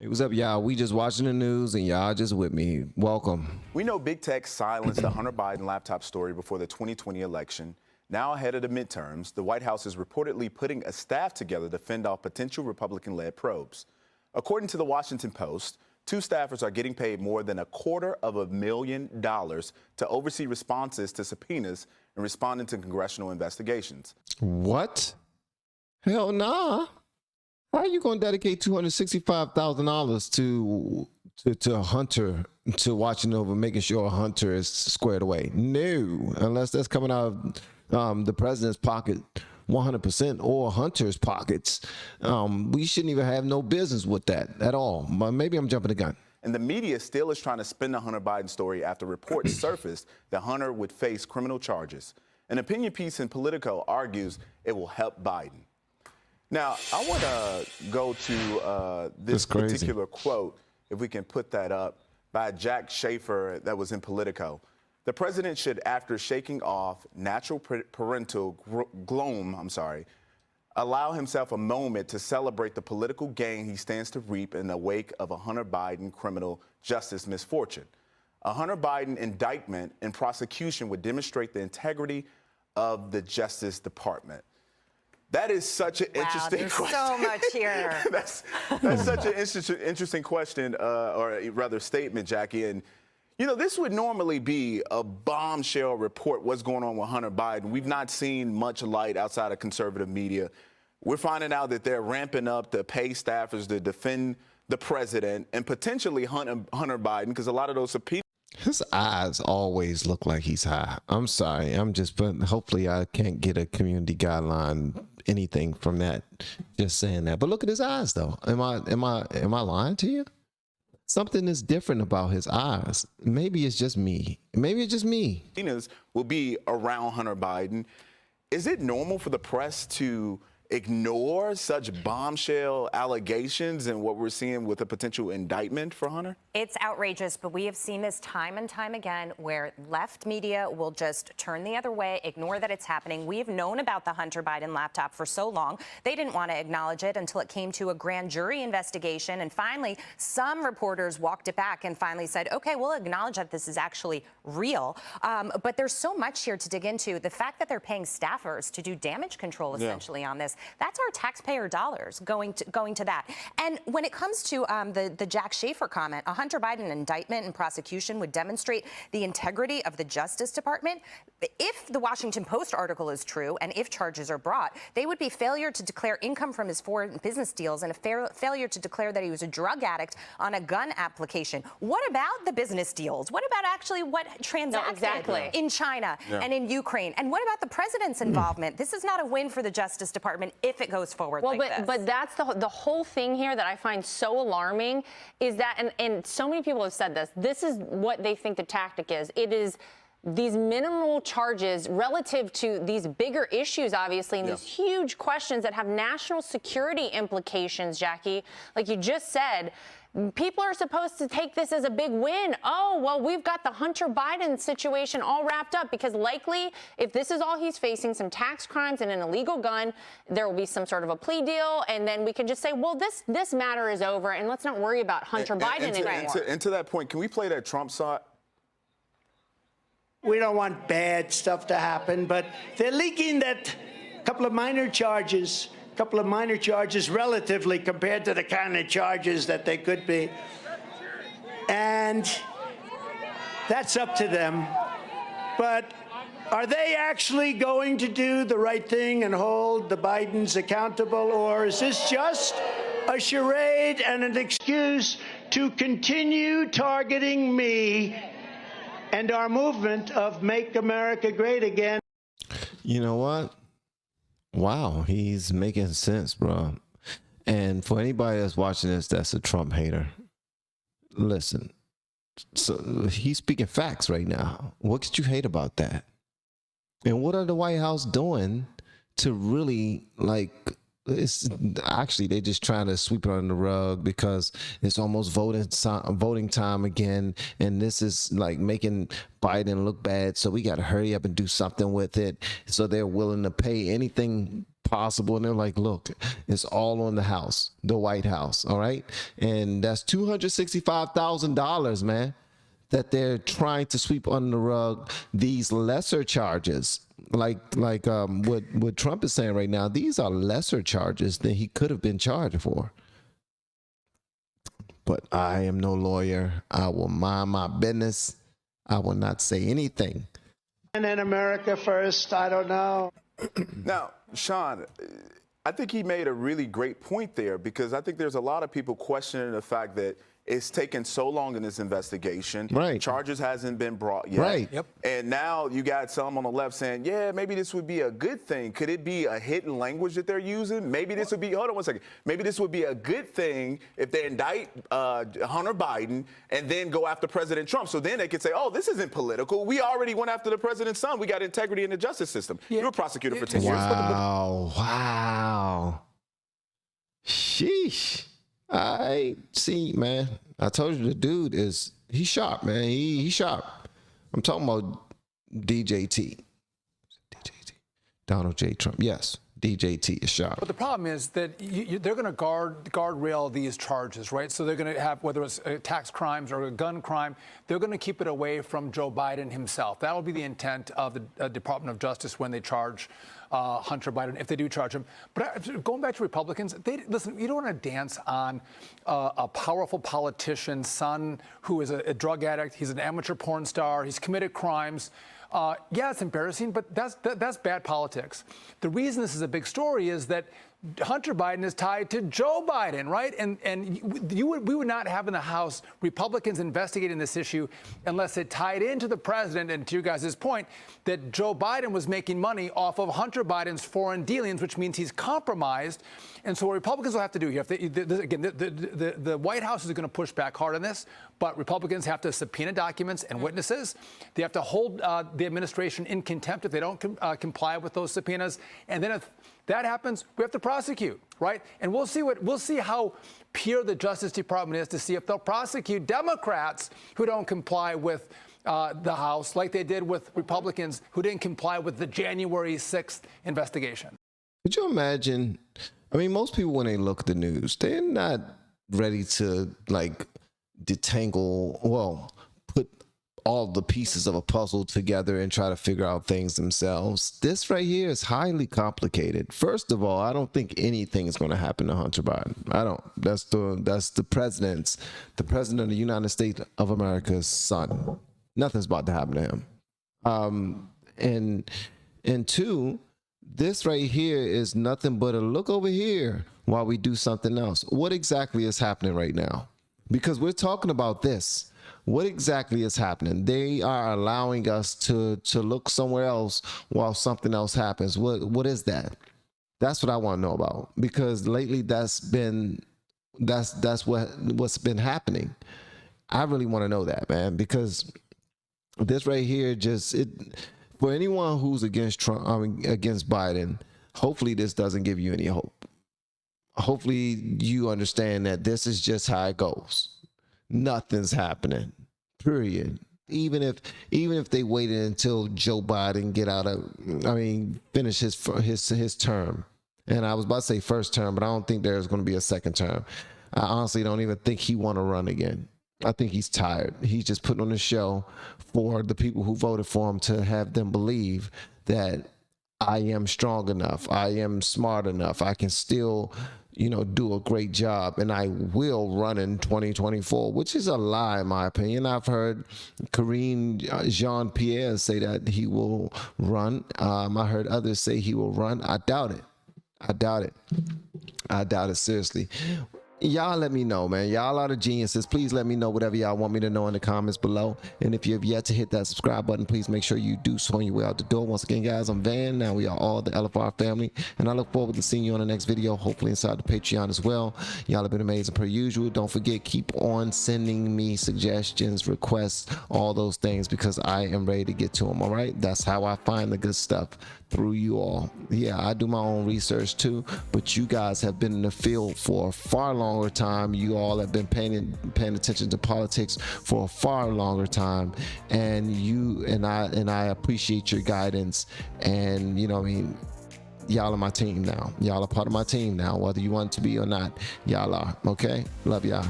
Hey, what's up, y'all? We just watching the news and y'all just with me. Welcome. We know big tech silenced the Hunter Biden laptop story before the 2020 election. Now ahead of the midterms, the White House is reportedly putting a staff together to fend off potential Republican-led probes. According to the Washington Post, 2 staffers are getting paid more than $250,000 to oversee responses to subpoenas and responding to congressional investigations. What? Hell nah. How are you going to dedicate $265,000 to Hunter, to watching over, making sure Hunter is squared away? No, unless that's coming out of the president's pocket 100% or Hunter's pockets. We shouldn't even have no business with that at all. But maybe I'm jumping the gun. And the media still is trying to spin the Hunter Biden story after reports surfaced that Hunter would face criminal charges. An opinion piece in Politico argues it will help Biden. Now, I want to go to this particular quote, if we can put that up, by Jack Schaefer that was in Politico. The president should, after shaking off natural parental gloom, allow himself a moment to celebrate the political gain he stands to reap in the wake of a Hunter Biden criminal justice misfortune. A Hunter Biden indictment and prosecution would demonstrate the integrity of the Justice Department. That is such an interesting question. So much here. that's such an interesting question, or rather statement, Jackie. And, you know, this would normally be a bombshell report, what's going on with Hunter Biden. We've not seen much light outside of conservative media. We're finding out that they're ramping up to pay staffers to defend the president and potentially Hunter Biden, because a lot of those subpoenas. His eyes always look like he's high. I'm sorry. But hopefully I can't get a community guideline, anything from that, just saying that. But look at his eyes though. Am I lying to you? Something is different about his eyes. Maybe it's just me. Maybe it's just me. Will be around Hunter Biden. Is it normal for the press to ignore such bombshell allegations and what we're seeing with a potential indictment for Hunter? It's outrageous, but we have seen this time and time again where left media will just turn the other way, ignore that it's happening. We have known about the Hunter Biden laptop for so long. They didn't want to acknowledge it until it came to a grand jury investigation. And finally, some reporters walked it back and finally said, OK, we'll acknowledge that this is actually real. But there's so much here to dig into. The fact that they're paying staffers to do damage control essentially on this, that's our taxpayer dollars going to that. And when it comes to the Jack Schaefer comment, a Hunter Biden indictment and prosecution would demonstrate the integrity of the Justice Department. If the Washington Post article is true and if charges are brought, they would be failure to declare income from his foreign business deals and a failure to declare that he was a drug addict on a gun application. What about the business deals? What about actually what transacted in China and in Ukraine? And what about the president's involvement? This is not a win for the Justice Department if it goes forward like this. But that's the whole thing here that I find so alarming is that, and so many people have said this is what they think the tactic is. It is these minimal charges relative to these bigger issues, obviously, and these huge questions that have national security implications, Jackie. Like you just said, people are supposed to take this as a big win. Oh, well, we've got the Hunter Biden situation all wrapped up because likely if this is all he's facing, some tax crimes and an illegal gun, there will be some sort of a plea deal. And then we can just say, well, this matter is over and let's not worry about Hunter Biden anymore. And to that point, can we play that Trump song? We don't want bad stuff to happen, but they're leaking that couple of minor charges relatively compared to the kind of charges that they could be. And that's up to them. But are they actually going to do the right thing and hold the Bidens accountable, or is this just a charade and an excuse to continue targeting me and our movement of Make America Great Again? You know what? Wow, he's making sense, bro. And for anybody that's watching this that's a Trump hater, listen. So he's speaking facts right now. What could you hate about that? And what are the White House doing to really, like, it's actually they're just trying to sweep it under the rug because it's almost voting time again, and this is like making Biden look bad, so we got to hurry up and do something with it. So they're willing to pay anything possible. And they're like, look, it's all on the house, the White House. All right. And that's $265,000, man, that they're trying to sweep under the rug. These lesser charges, like what Trump is saying right now, these are lesser charges than he could have been charged for. But I am no lawyer. I will mind my business. I will not say anything. And in America first, I don't know. Now, Sean, I think he made a really great point there, because I think there's a lot of people questioning the fact that it's taken so long in this investigation. Right. Charges hasn't been brought yet. Right. Yep. And now you got some on the left saying, yeah, maybe this would be a good thing. Could it be a hidden language that they're using? Maybe this would be, hold on one second. Maybe this would be a good thing if they indict Hunter Biden and then go after President Trump. So then they could say, oh, this isn't political. We already went after the president's son. We got integrity in the justice system. You were a prosecutor for 10 years. Wow. Sheesh. I see, man. I told you the dude he's sharp, man. He's sharp. I'm talking about DJT. Donald J. Trump. Yes, DJT is sharp. But the problem is that they're going to guardrail these charges, right? So they're going to have, whether it's tax crimes or a gun crime, they're going to keep it away from Joe Biden himself. That'll be the intent of the Department of Justice when they charge Hunter Biden, if they do charge him. But going back to Republicans, listen, you don't want to dance on a powerful politician's son who is a drug addict. He's an amateur porn star. He's committed crimes. Yeah, it's embarrassing, but that's bad politics. The reason this is a big story is that Hunter Biden is tied to Joe Biden, right? And we would not have in the House Republicans investigating this issue unless it tied into the president, and to you guys' point, that Joe Biden was making money off of Hunter Biden's foreign dealings, which means he's compromised. And so what Republicans will have to do here, the White House is going to push back hard on this, but Republicans have to subpoena documents and witnesses. They have to hold the administration in contempt if they don't comply with those subpoenas. And then if that happens, we have to prosecute, right? And we'll see how pure the Justice Department is to see if they'll prosecute Democrats who don't comply with the House, like they did with Republicans who didn't comply with the January 6th investigation. Could you imagine? I mean, most people, when they look at the news, they're not ready to put all the pieces of a puzzle together and try to figure out things themselves. This right here is highly complicated. First of all, I don't think anything is going to happen to Hunter Biden. I don't. That's the president of the United States of America's son. Nothing's about to happen to him. And two, this right here is nothing but a look over here while we do something else. What exactly is happening right now? Because we're talking about this. What exactly is happening? They are allowing us to look somewhere else while something else happens. What is that? That's what I want to know about, because lately that's what's been happening. I really want to know that, man, because this right here for anyone who's against Trump, against Biden, hopefully this doesn't give you any hope. Hopefully you understand that this is just how it goes. Nothing's happening, period. Even if they waited until Joe Biden finish his term. And I was about to say first term, but I don't think there's going to be a second term. I honestly don't even think he want to run again. I think he's tired. He's just putting on a show for the people who voted for him to have them believe that I am strong enough, I am smart enough, I can still, do a great job, and I will run in 2024, which is a lie in my opinion. I've heard Karine Jean-Pierre say that he will run. I heard others say he will run. I doubt it. I doubt it seriously. Y'all let me know, man. Y'all are the geniuses. Please let me know whatever y'all want me to know in the comments below. And if you have yet to hit that subscribe button, please make sure you do so on your way out the door. Once again, guys, I'm Van. Now we are all the LFR family. And I look forward to seeing you on the next video, hopefully inside the Patreon as well. Y'all have been amazing per usual. Don't forget, keep on sending me suggestions, requests, all those things, because I am ready to get to them, all right? That's how I find the good stuff, through you all. Yeah, I do my own research too, but you guys have been in the field for a far longer time. You all have been paying attention to politics for a far longer time, and I appreciate your guidance. And y'all are my team now. Y'all are part of my team now, whether you want to be or not. Y'all are. Okay, love y'all.